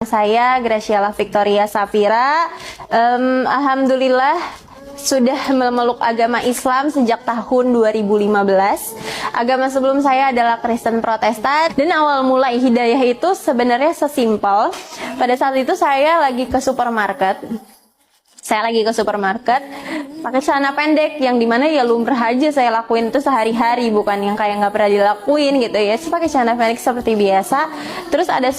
Saya Graciela Victoria Safira. Alhamdulillah sudah memeluk agama Islam sejak tahun 2015. Agama sebelum saya adalah Kristen Protestan, dan awal mulai hidayah itu sebenarnya sesimpel. Pada saat itu saya lagi ke supermarket. Pakai celana pendek, yang dimana ya lumrah aja saya lakuin itu sehari-hari, bukan yang kayak nggak pernah dilakuin gitu ya. Pakai celana pendek seperti biasa. Terus ada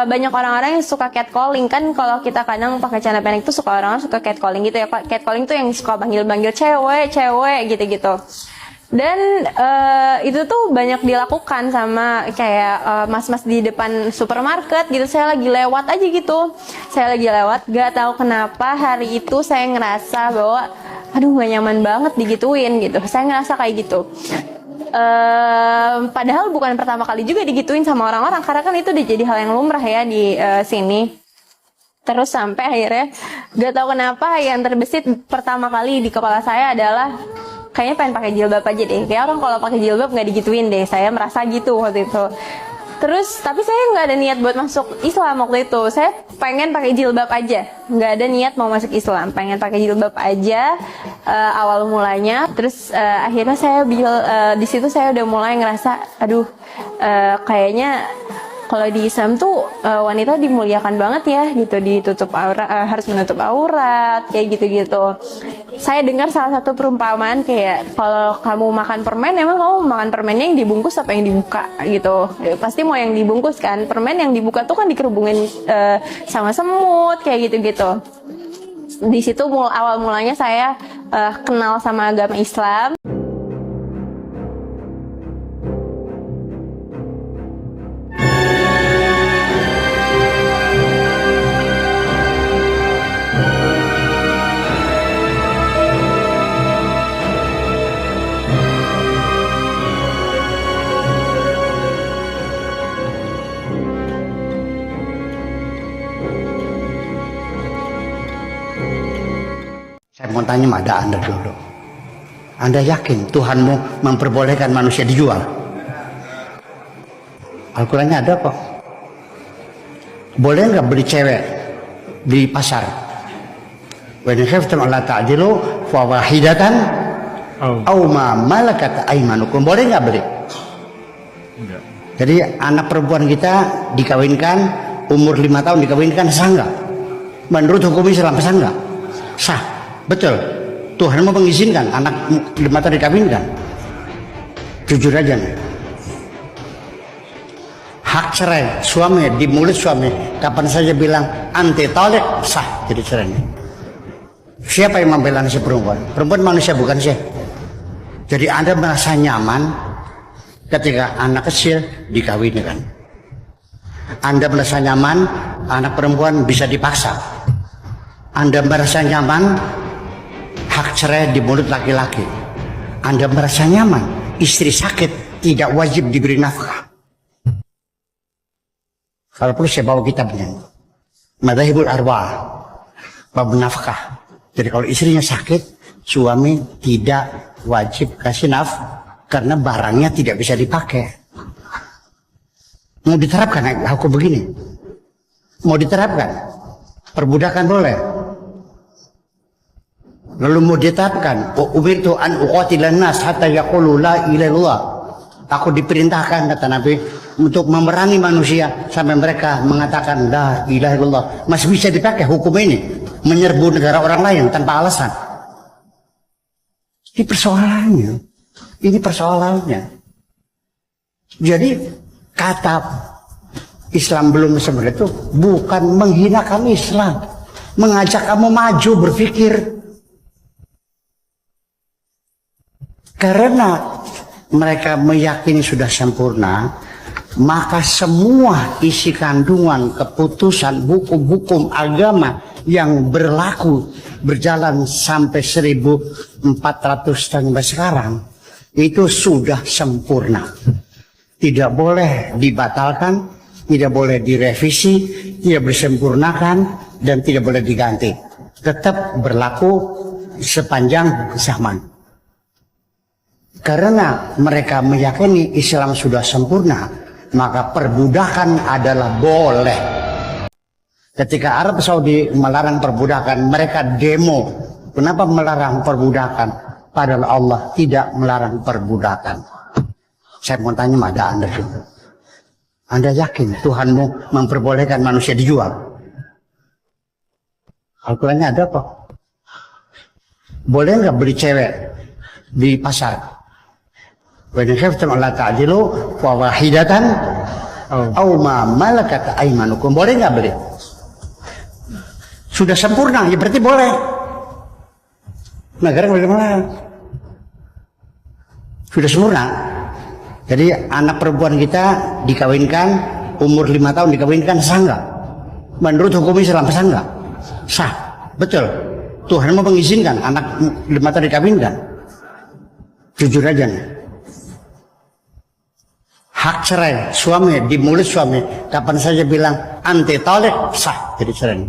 banyak orang-orang yang suka catcalling, kan kalau kita kadang pakai celana pendek tuh orang-orang suka catcalling gitu ya. Catcalling tuh yang suka panggil-panggil cewek gitu. Dan itu tuh banyak dilakukan sama kayak mas-mas di depan supermarket gitu. Saya lagi lewat aja gitu. Gak tahu kenapa hari itu saya ngerasa bahwa aduh gak nyaman banget digituin gitu. Saya ngerasa kayak gitu. Padahal bukan pertama kali juga digituin sama orang-orang, karena kan itu udah jadi hal yang lumrah ya di sini. Terus sampai akhirnya gak tahu kenapa yang terbesit pertama kali di kepala saya adalah kayaknya pengen pakai jilbab aja deh. Kayak orang kalau pakai jilbab nggak digituin deh. Saya merasa gitu waktu itu. Terus tapi saya nggak ada niat buat masuk Islam waktu itu. Saya pengen pakai jilbab aja. Nggak ada niat mau masuk Islam. Pengen pakai jilbab aja awal mulanya. Terus akhirnya saya di situ saya udah mulai ngerasa, aduh kayaknya kalau di Islam tuh wanita dimuliakan banget ya gitu, ditutup aurat, harus menutup aurat kayak gitu. Saya dengar salah satu perumpamaan kayak kalau kamu makan permen, emang kamu makan permennya yang dibungkus apa yang dibuka gitu. Pasti mau yang dibungkus kan. Permen yang dibuka tuh kan dikerubungin sama semut kayak gitu. Di situ awal mulanya saya kenal sama agama Islam. Saya mau tanya pada Anda dulu. Anda yakin Tuhanmu memperbolehkan manusia dijual? Al-Qurannya ada kok. Boleh nggak beli cewek di pasar? Wa in khiftum alla ta'dilu fa wahidatan aw ma malakat aymanukum. Boleh nggak beli? Enggak. Jadi anak perempuan kita dikawinkan umur 5 tahun dikawinkan, sah nggak? Menurut hukum Islam sah nggak? Sah. Betul, Tuhan mau mengizinkan anak 5 tahun dikawinkan. Jujur aja nih. Hak cerai suami di mulut suami, kapan saja bilang anti talik, sah jadi cerainya. Siapa yang membela si perempuan? Perempuan manusia bukan sih? Jadi Anda merasa nyaman ketika anak kecil dikawinkan. Anda merasa nyaman anak perempuan bisa dipaksa. Anda merasa nyaman hak cerai di mulut laki-laki. Anda merasa nyaman istri sakit tidak wajib diberi nafkah. Kalau perlu saya bawa kitabnya, Madzhabul Arwah, bab nafkah. Jadi kalau istrinya sakit, suami tidak wajib kasih nafkah karena barangnya tidak bisa dipakai. Mau diterapkan hukum begini? Mau diterapkan? Perbudakan boleh. Lalu mau ditetapkan, umirtu an uqatilan nas hatta yaqulu la ilaha illallah. Aku diperintahkan kata Nabi untuk memerangi manusia sampai mereka mengatakan la ilaha illallah. Masih bisa dipakai hukum ini menyerbu negara orang lain tanpa alasan. Ini persoalannya. Jadi kata Islam belum seperti itu bukan menghinakan Islam, mengajak kamu maju berpikir. Karena mereka meyakini sudah sempurna, maka semua isi kandungan keputusan hukum-hukum agama yang berlaku berjalan sampai 1400 sampai sekarang itu sudah sempurna. Tidak boleh dibatalkan, tidak boleh direvisi, tidak disempurnakan, dan tidak boleh diganti. Tetap berlaku sepanjang zaman. Karena mereka meyakini Islam sudah sempurna, maka perbudakan adalah boleh. Ketika Arab Saudi melarang perbudakan, mereka demo. Kenapa melarang perbudakan? Padahal Allah tidak melarang perbudakan. Saya mau tanya pada Anda itu. Anda yakin Tuhanmu memperbolehkan manusia dijual? Al-Qurannya ada apa? Boleh nggak beli cewek di pasar? Wa in khiftum alla ta'dilu fa wahidatan aw ma malakat aymanukum. Boleh nggak beli? Sudah sempurna, ya berarti boleh. Negara bagaimana? Sudah sempurna. Jadi anak perempuan kita dikawinkan, umur 5 tahun dikawinkan, sah nggak? Menurut hukum Islam sah nggak? Sah, betul. Tuhan mau mengizinkan anak 5 tahun dikawinkan. Jujur aja nih. Hak cerai suami di mulut suami, kapan saja bilang anti talik, sah jadi cerai.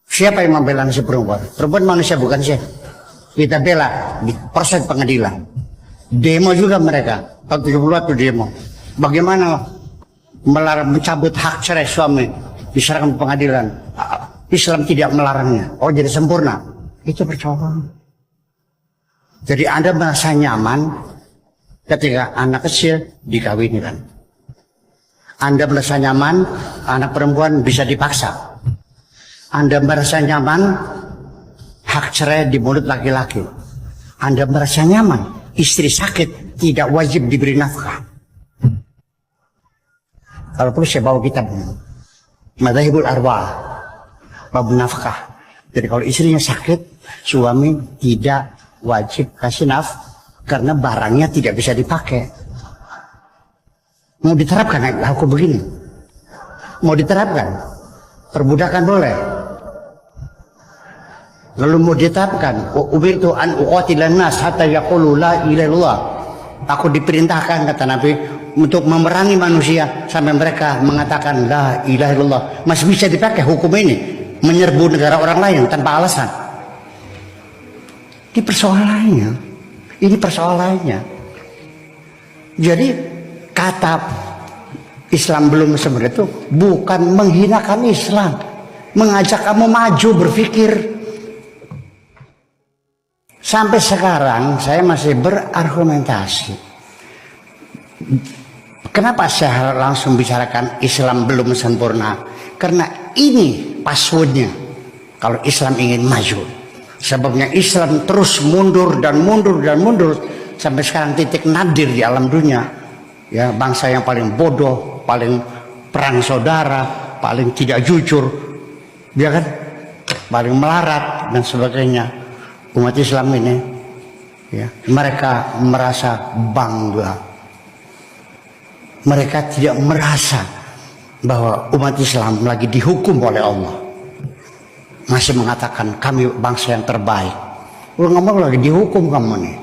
Siapa yang membela si perempuan? Perempuan manusia bukan sih? Kita bela di proses pengadilan. Demo juga mereka. Tahun 70 itu demo. Bagaimana melarang mencabut hak cerai suami diserahkan ke pengadilan? Islam tidak melarangnya. Oh jadi sempurna. Itu percobaan. Jadi Anda merasa nyaman ketika anak kecil dikawinkan. Anda merasa nyaman anak perempuan bisa dipaksa. Anda merasa nyaman hak cerai di mulut laki-laki. Anda merasa nyaman istri sakit tidak wajib diberi nafkah. Kalau perlu saya bawa kitab Madzhabul Arba'ah bab nafkah. Jadi kalau istrinya sakit, suami tidak wajib kasih nafkah karena barangnya tidak bisa dipakai. Mau diterapkan hukum begini? Mau diterapkan? Perbudakan boleh. Lalu mau diterapkan, umirtu an uqatilan nas hatta yaqulu la ilaha illallah. Aku diperintahkan kata Nabi untuk memerangi manusia sampai mereka mengatakan la ilaha illallah. Masih bisa dipakai hukum ini menyerbu negara orang lain tanpa alasan. Ini persoalannya. Ini persoalannya. Jadi kata Islam belum sempurna itu bukan menghinakan Islam, mengajak kamu maju berpikir. Sampai sekarang saya masih berargumentasi. Kenapa saya langsung bicarakan Islam belum sempurna? Karena ini passwordnya kalau Islam ingin maju. Sebabnya Islam terus mundur dan mundur dan mundur sampai sekarang titik nadir di alam dunia. Ya, bangsa yang paling bodoh, paling perang saudara, paling tidak jujur, ya kan, paling melarat dan sebagainya. Umat Islam ini, ya, mereka merasa bangga. Mereka tidak merasa bahwa umat Islam lagi dihukum oleh Allah. Masih mengatakan kami bangsa yang terbaik. Lu ngomong lagi dihukum kamu nih.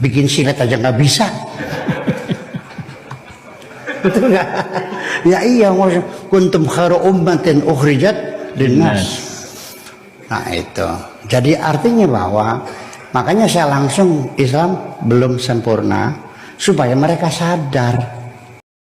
Bikin silet aja nggak bisa. Betul nggak? Ya iya, kuntum khairu ummatin ukhrijat linnas. Nah itu. Jadi artinya bahwa makanya saya langsung Islam belum sempurna supaya mereka sadar